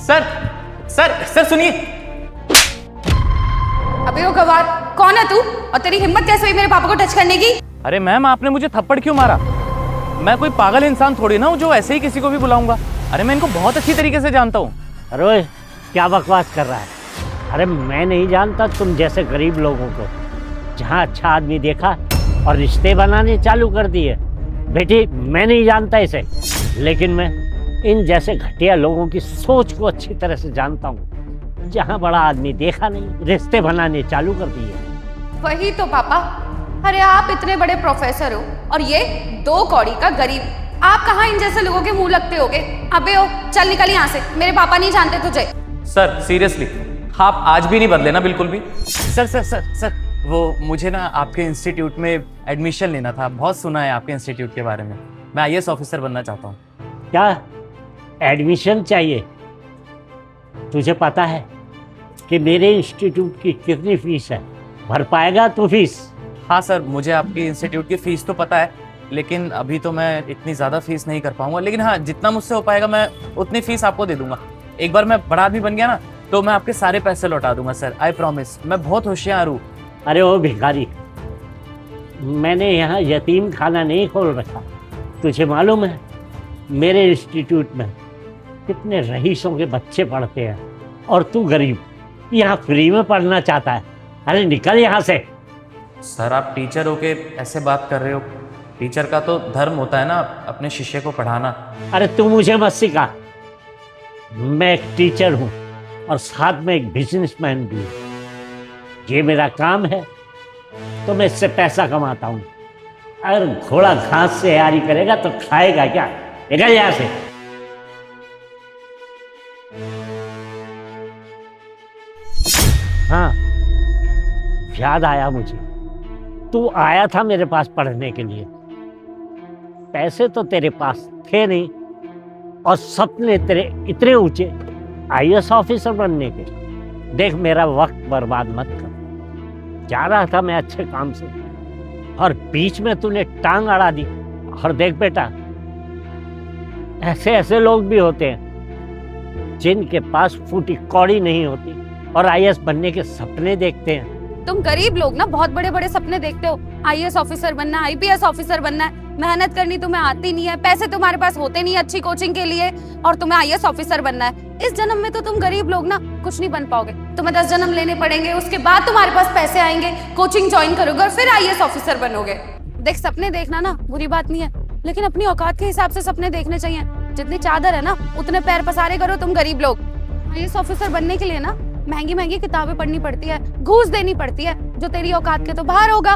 Sir sir sir सुनिए। अबे ओ गवार, कौन है तू और तेरी हिम्मत कैसे हुई मेरे पापा को टच करने की? अरे मैम, आपने मुझे थप्पड़ क्यों मारा? मैं कोई पागल इंसान थोड़ी ना हूँ जो ऐसे ही किसी को भी बुलाऊंगा। अरे मैं इनको बहुत अच्छी तरीके से जानता हूँ। अरे क्या बकवास कर रहा है? अरे मैं नहीं जानता तुम जैसे गरीब लोगों को। जहाँ अच्छा आदमी देखा और रिश्ते बनाने चालू कर दिए। बेटी मैं नहीं जानता इसे, लेकिन मैं इन जैसे घटिया लोगों की सोच को अच्छी तरह से जानता हूँ। जहाँ बड़ा आदमी देखा नहीं, रिश्ते बनाने चालू कर दिए। वही तो पापा। अरे आप इतने बड़े प्रोफेसर हो और ये 2 कौड़ी का गरीब। आप कहाँ इन जैसे लोगों के मुंह लगते होगे? अबे ओ चल निकल यहाँ से, मेरे पापा नहीं जानते तुझे। सर सीरियसली, आप आज भी नहीं बदले ना बिल्कुल भी। सर सर सर सर वो मुझे ना आपके इंस्टीट्यूट में एडमिशन लेना था। बहुत सुना है आपके इंस्टीट्यूट के बारे में। मैं आईएएस ऑफिसर बनना चाहता हूँ। क्या एडमिशन चाहिए? तुझे पता है कि मेरे इंस्टीट्यूट की कितनी फीस है? भर पाएगा तू फीस? हाँ सर, मुझे आपके इंस्टीट्यूट की फ़ीस तो पता है, लेकिन अभी तो मैं इतनी ज़्यादा फ़ीस नहीं कर पाऊंगा। लेकिन हाँ, जितना मुझसे हो पाएगा मैं उतनी फ़ीस आपको दे दूंगा। एक बार मैं बड़ा आदमी बन गया ना, तो मैं आपके सारे पैसे लौटा दूंगा सर, आई प्रॉमिस। मैं बहुत होशियार हूँ। अरे ओ भिखारी, मैंने यहाँ यतीम खाना नहीं खोल रखा। तुझे मालूम है मेरे इंस्टीट्यूट में कितने रईसों के बच्चे पढ़ते हैं और तू गरीब यहाँ फ्री में पढ़ना चाहता है? अरे निकल यहाँ से। सर आप टीचर होके ऐसे बात कर रहे हो। टीचर का तो धर्म होता है ना अपने शिष्य को पढ़ाना। अरे तू मुझे मत सिखा। मैं एक टीचर हूँ और साथ में एक बिजनेसमैन भी हूँ। ये मेरा काम है तो मैं इससे पैसा कमाता हूँ। अगर घोड़ा घास से यारी करेगा तो खाएगा क्या? निकल यहाँ से। हाँ, याद आया मुझे, तू आया था मेरे पास पढ़ने के लिए। पैसे तो तेरे पास थे नहीं और सपने तेरे इतने ऊंचे आईएएस ऑफिसर बनने के। देख मेरा वक्त बर्बाद मत कर। जा रहा था मैं अच्छे काम से और बीच में तूने टांग अड़ा दी। और देख बेटा, ऐसे ऐसे लोग भी होते हैं जिनके पास फूटी कौड़ी नहीं होती और आईएएस बनने के सपने देखते हैं। तुम गरीब लोग ना बहुत बड़े बड़े सपने देखते हो। आईएएस ऑफिसर बनना, आईपीएस ऑफिसर बनना है। मेहनत करनी तुम्हें आती नहीं है, पैसे तुम्हारे पास होते नहीं अच्छी कोचिंग के लिए, और तुम्हें आईएएस ऑफिसर बनना है। इस जन्म में तो तुम गरीब लोग ना कुछ नहीं बन पाओगे। तुम्हें 10 जन्म लेने पड़ेंगे, उसके बाद तुम्हारे पास पैसे आएंगे, कोचिंग ज्वाइन करोगे और फिर आईएएस ऑफिसर बनोगे। देख, सपने देखना ना बुरी बात नहीं है, लेकिन अपनी औकात के हिसाब से सपने देखने चाहिए। जितनी चादर है ना उतने पैर पसारे करो तुम गरीब लोग। आईएएस ऑफिसर बनने के लिए ना महंगी महंगी किताबें पढ़नी पड़ती है, घूस देनी पड़ती है, जो तेरी औकात के तो बाहर होगा।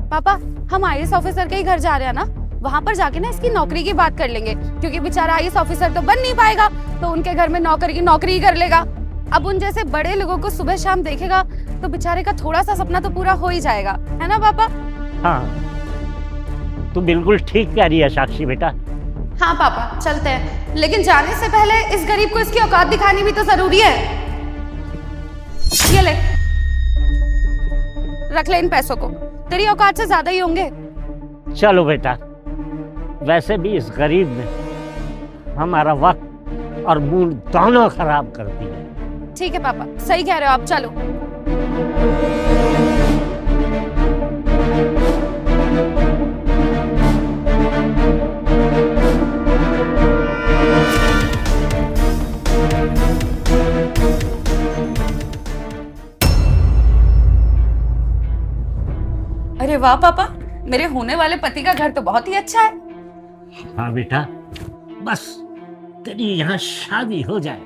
पापा, हम आईएएस ऑफिसर के ही घर जा रहे हैं ना, वहाँ पर जाके ना इसकी नौकरी की बात कर लेंगे, क्योंकि बेचारा आईएएस ऑफिसर तो बन नहीं पाएगा, तो उनके घर में नौकरी की नौकरी ही कर लेगा। अब उन जैसे बड़े लोगों को सुबह शाम देखेगा तो बेचारे का थोड़ा सा सपना तो पूरा हो ही जाएगा, है ना पापा? हाँ, तू बिल्कुल ठीक कह रही है साक्षी बेटा। हाँ पापा, चलते हैं, लेकिन जाने से पहले इस गरीब को इसकी औकात दिखानी भी तो जरूरी है। ये ले, रख ले इन पैसों को, तेरी औकात से ज्यादा ही होंगे। चलो बेटा, वैसे भी इस गरीब ने हमारा वक्त और मूड दोनों खराब कर दिए। ठीक है पापा, सही कह रहे हो आप, चलो। अरे वाह पापा, मेरे होने वाले पति का घर तो बहुत ही अच्छा है। हाँ बेटा, बस तेरी यहाँ शादी हो जाए,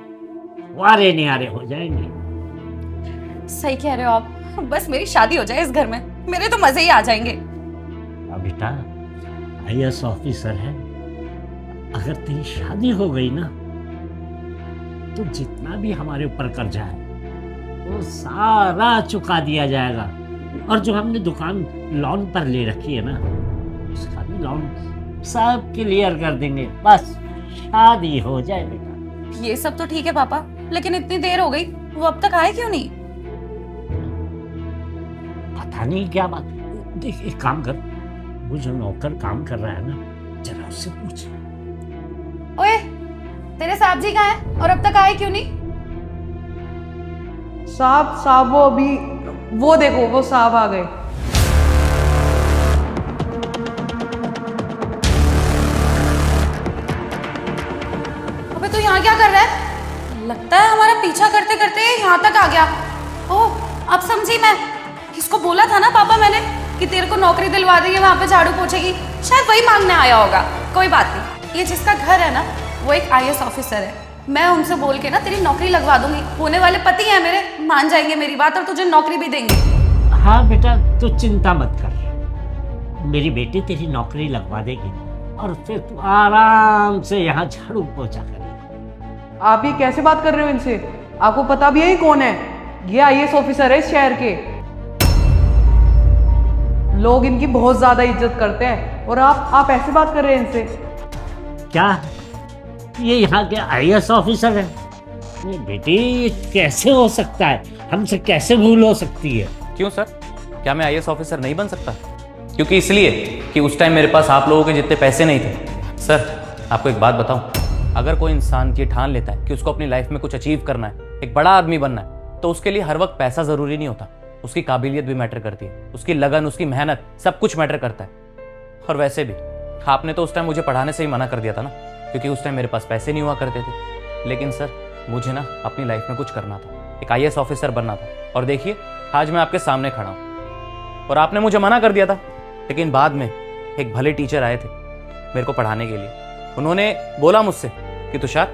वारे न्यारे हो जाएंगे। सही कह रहे हो आप, बस मेरी शादी हो जाए इस घर में, मेरे तो मजे ही आ जाएंगे। हाँ बेटा, आईएएस ऑफिसर है, अगर तेरी शादी हो गई ना तो जितना भी हमारे ऊपर कर्जा है वो सारा चुका दिया जाएगा, और जो हमने दुकान लोन पर ले रखी है ना उसका भी लोन सब क्लियर कर देंगे। बस शादी हो जाए बेटा। ये सब तो ठीक है पापा, लेकिन इतनी देर हो गई, वो अब तक आए क्यों नहीं? पता नहीं क्या बात। देख एक काम कर, वो जो नौकर काम कर रहा है ना, जरा उससे पूछ। ओए, तेरे साहब जी कहाँ हैं और अब तक आए क्यों नहीं? साहब वो अभी, वो देखो वो साहब आ गए। अबे तू यहाँ क्या कर रहा है? लगता है हमारा पीछा करते करते यहाँ तक आ गया। ओह अब समझी मैं। इसको बोला था ना पापा मैंने कि तेरे को नौकरी दिलवा देंगे, वहाँ पे झाड़ू पोछेगी। शायद वही मांगने आया होगा। कोई बात नहीं, ये जिसका घर है ना वो एक IAS ऑफिसर है। मैं उनसे बोल के ना तेरी नौकरी लगवा दूंगी। होने वाले पति हैं मेरे, मान जाएंगे मेरी बात और तुझे नौकरी भी देंगे। हाँ बेटा, तू चिंता मत कर, मेरी बेटी तेरी नौकरी लगवा देगी और फिर तू आराम से यहाँ झाड़ू पोछा करेगी। आप ये कैसे बात कर रहे हो इनसे? आपको पता भी है ये कौन है? ये IAS ऑफिसर है इस शहर के। लोग इनकी बहुत ज्यादा इज्जत करते हैं और आप ऐसे बात कर रहे हैं इनसे? क्या ये यहाँ के IAS ऑफिसर है? ये बेटी ये कैसे हो सकता है? हमसे कैसे भूल हो सकती है? क्यों सर, क्या मैं IAS ऑफिसर नहीं बन सकता? क्योंकि इसलिए कि उस टाइम मेरे पास आप लोगों के जितने पैसे नहीं थे। सर आपको एक बात बताऊं, अगर कोई इंसान ये ठान लेता है कि उसको अपनी लाइफ में कुछ अचीव करना है, एक बड़ा आदमी बनना है, तो उसके लिए हर वक्त पैसा जरूरी नहीं होता। उसकी काबिलियत भी मैटर करती है, उसकी लगन, उसकी मेहनत, सब कुछ मैटर करता है। और वैसे भी आपने तो उस टाइम मुझे पढ़ाने से ही मना कर दिया था ना, क्योंकि उस टाइम मेरे पास पैसे नहीं हुआ करते थे। लेकिन सर मुझे ना अपनी लाइफ में कुछ करना था, एक IAS ऑफिसर बनना था। और देखिए आज मैं आपके सामने खड़ा हूँ और आपने मुझे मना कर दिया था। लेकिन बाद में एक भले टीचर आए थे मेरे को पढ़ाने के लिए। उन्होंने बोला मुझसे कि तुषार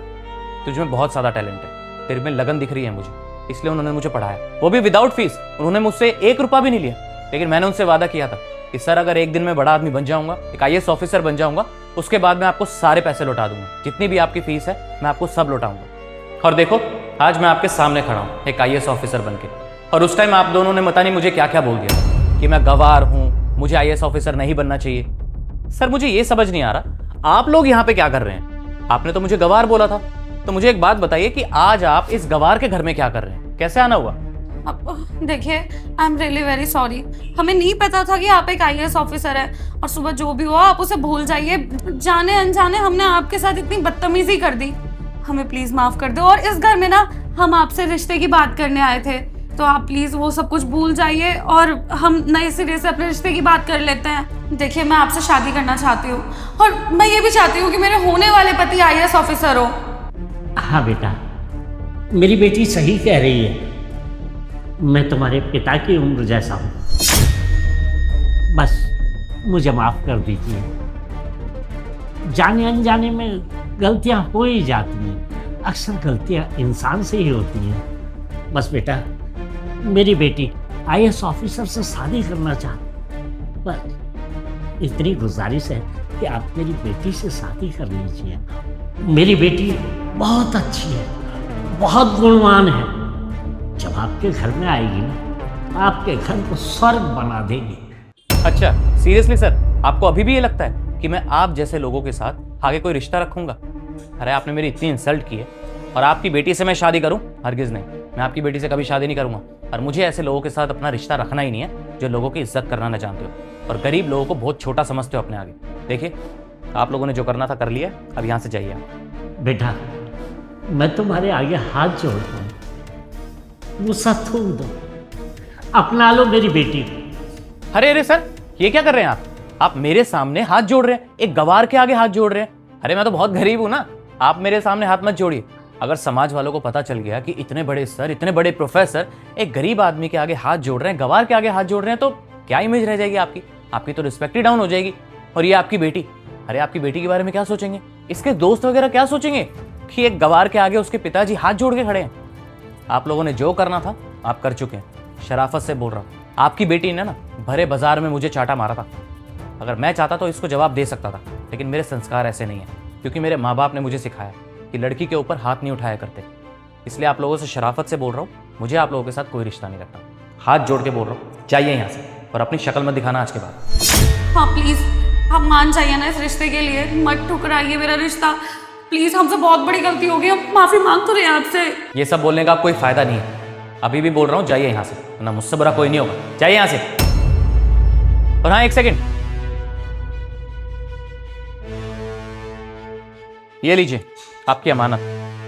तुझ में बहुत ज़्यादा टैलेंट है, तेरे में लगन दिख रही है मुझे, इसलिए उन्होंने मुझे पढ़ाया, वो भी विदाउट फीस। उन्होंने मुझसे 1 रुपया भी नहीं लिया। लेकिन मैंने उनसे वादा किया था कि सर अगर एक दिन मैं बड़ा आदमी बन जाऊंगा, एक IAS ऑफिसर बन जाऊंगा, उसके बाद मैं आपको सारे पैसे लौटा दूंगा, जितनी भी आपकी फीस है मैं आपको सब लौटाऊंगा। और देखो आज मैं आपके सामने खड़ा हूँ एक IAS ऑफिसर बन के। और उस टाइम आप दोनों ने पता नहीं मुझे क्या क्या बोल दिया था कि मैं गवार हूँ, मुझे IAS ऑफिसर नहीं बनना चाहिए। सर मुझे ये समझ नहीं आ रहा आप लोग यहाँ पे क्या कर रहे हैं? आपने तो मुझे गवार बोला था, तो मुझे एक बात बताइए कि आज आप इस गवार के घर में क्या कर रहे हैं? कैसे आना हुआ? अब देखिए I am really very sorry, हमें नहीं पता था कि आप एक IAS ऑफिसर है। और सुबह जो भी हुआ आप उसे भूल जाइए। जाने अनजाने हमने आपके साथ इतनी बदतमीजी कर दी, हमें प्लीज माफ कर दो। और इस घर में ना हम आपसे रिश्ते की बात करने आए थे, तो आप प्लीज वो सब कुछ भूल जाइए और हम नए सिरे से अपने रिश्ते की बात कर लेते हैं। देखिए मैं आपसे शादी करना चाहती हूँ और मैं ये भी चाहती हूँ कि मेरे होने वाले पति IAS ऑफिसर हो। हाँ बेटा, मेरी बेटी सही कह रही है, मैं तुम्हारे पिता की उम्र जैसा हूँ। बस मुझे माफ कर दीजिए, जाने अनजाने में गलतियाँ हो ही जाती हैं, अक्सर गलतियाँ इंसान से ही होती हैं। बस बेटा मेरी बेटी IAS ऑफिसर से शादी करना चाहती, बस इतनी गुजारिश है कि आप मेरी बेटी से शादी कर लीजिए। मेरी बेटी बहुत अच्छी है, बहुत गुणवान है, जब आपके घर में आएगी ना आपके घर को स्वर्ग बना देगी। अच्छा सीरियसली सर, आपको अभी भी ये लगता है कि मैं आप जैसे लोगों के साथ आगे कोई रिश्ता रखूंगा? अरे आपने मेरी इतनी इंसल्ट की है और आपकी बेटी से मैं शादी करूं? हरगिज नहीं, मैं आपकी बेटी से कभी शादी नहीं करूंगा। और मुझे ऐसे लोगों के साथ अपना रिश्ता रखना ही नहीं है जो लोगों की इज्जत करना ना जानते हो और गरीब लोगों को बहुत छोटा समझते हो अपने आगे। देखिए आप लोगों ने जो करना था कर लिया, अब यहाँ से जाइए आप। बेटा मैं तुम्हारे आगे हाथ जोड़ता हूँ, गुस्सा थूक दो, अपना लो मेरी बेटी को। अरे अरे सर ये क्या कर रहे हैं आप मेरे सामने हाथ जोड़ रहे हैं, एक गवार के आगे हाथ जोड़ रहे हैं। अरे मैं तो बहुत गरीब हूं ना, आप मेरे सामने हाथ मत जोड़िए। अगर समाज वालों को पता चल गया कि इतने बड़े सर, इतने बड़े प्रोफेसर एक गरीब आदमी के आगे हाथ जोड़ रहे हैं, गवार के आगे हाथ जोड़ रहे हैं, तो क्या इमेज रह जाएगी आपकी? आपकी तो रिस्पेक्ट ही डाउन हो जाएगी। और ये आपकी बेटी, अरे आपकी बेटी के बारे में क्या सोचेंगे? इसके दोस्त वगैरह क्या सोचेंगे कि एक गवार के आगे उसके पिताजी हाथ जोड़ के खड़े हैं? आप लोगों ने जो करना था आप कर चुके हैं। शराफत से बोल रहा हूँ, आपकी बेटी ने ना भरे बाजार में मुझे चाटा मारा था। अगर मैं चाहता तो इसको जवाब दे सकता था, लेकिन मेरे संस्कार ऐसे नहीं है, क्योंकि मेरे माँ बाप ने मुझे सिखाया कि लड़की के ऊपर हाथ नहीं उठाया करते। इसलिए आप लोगों से शराफत से बोल रहा हूँ, मुझे आप लोगों के साथ कोई रिश्ता नहीं रखना। हाथ जोड़ के बोल रहा हूँ, जाइए यहाँ से और अपनी शक्ल मत दिखाना आज के बाद। हाँ प्लीज आप मान जाइए ना इस रिश्ते के लिए, मत ठुकराइए मेरा रिश्ता प्लीज। हमसे बहुत बड़ी गलती हो गई, हम माफी मांग तो रहे हैं आपसे। ये सब बोलने का कोई फायदा नहीं है, अभी भी बोल रहा हूँ जाइए यहाँ से, वरना मुझसे बुरा कोई नहीं होगा। जाइए यहाँ से। और हाँ एक सेकंड, ये लीजिए आपकी अमानत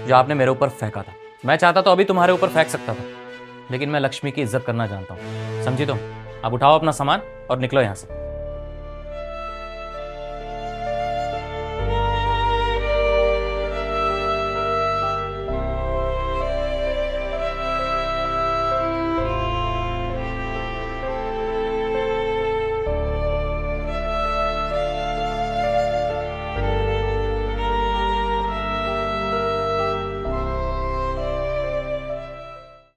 जो आपने मेरे ऊपर फेंका था। मैं चाहता तो अभी तुम्हारे ऊपर फेंक सकता था, लेकिन मैं लक्ष्मी की इज्जत करना जानता हूँ, समझी तुम? अब उठाओ अपना सामान और निकलो यहाँ से।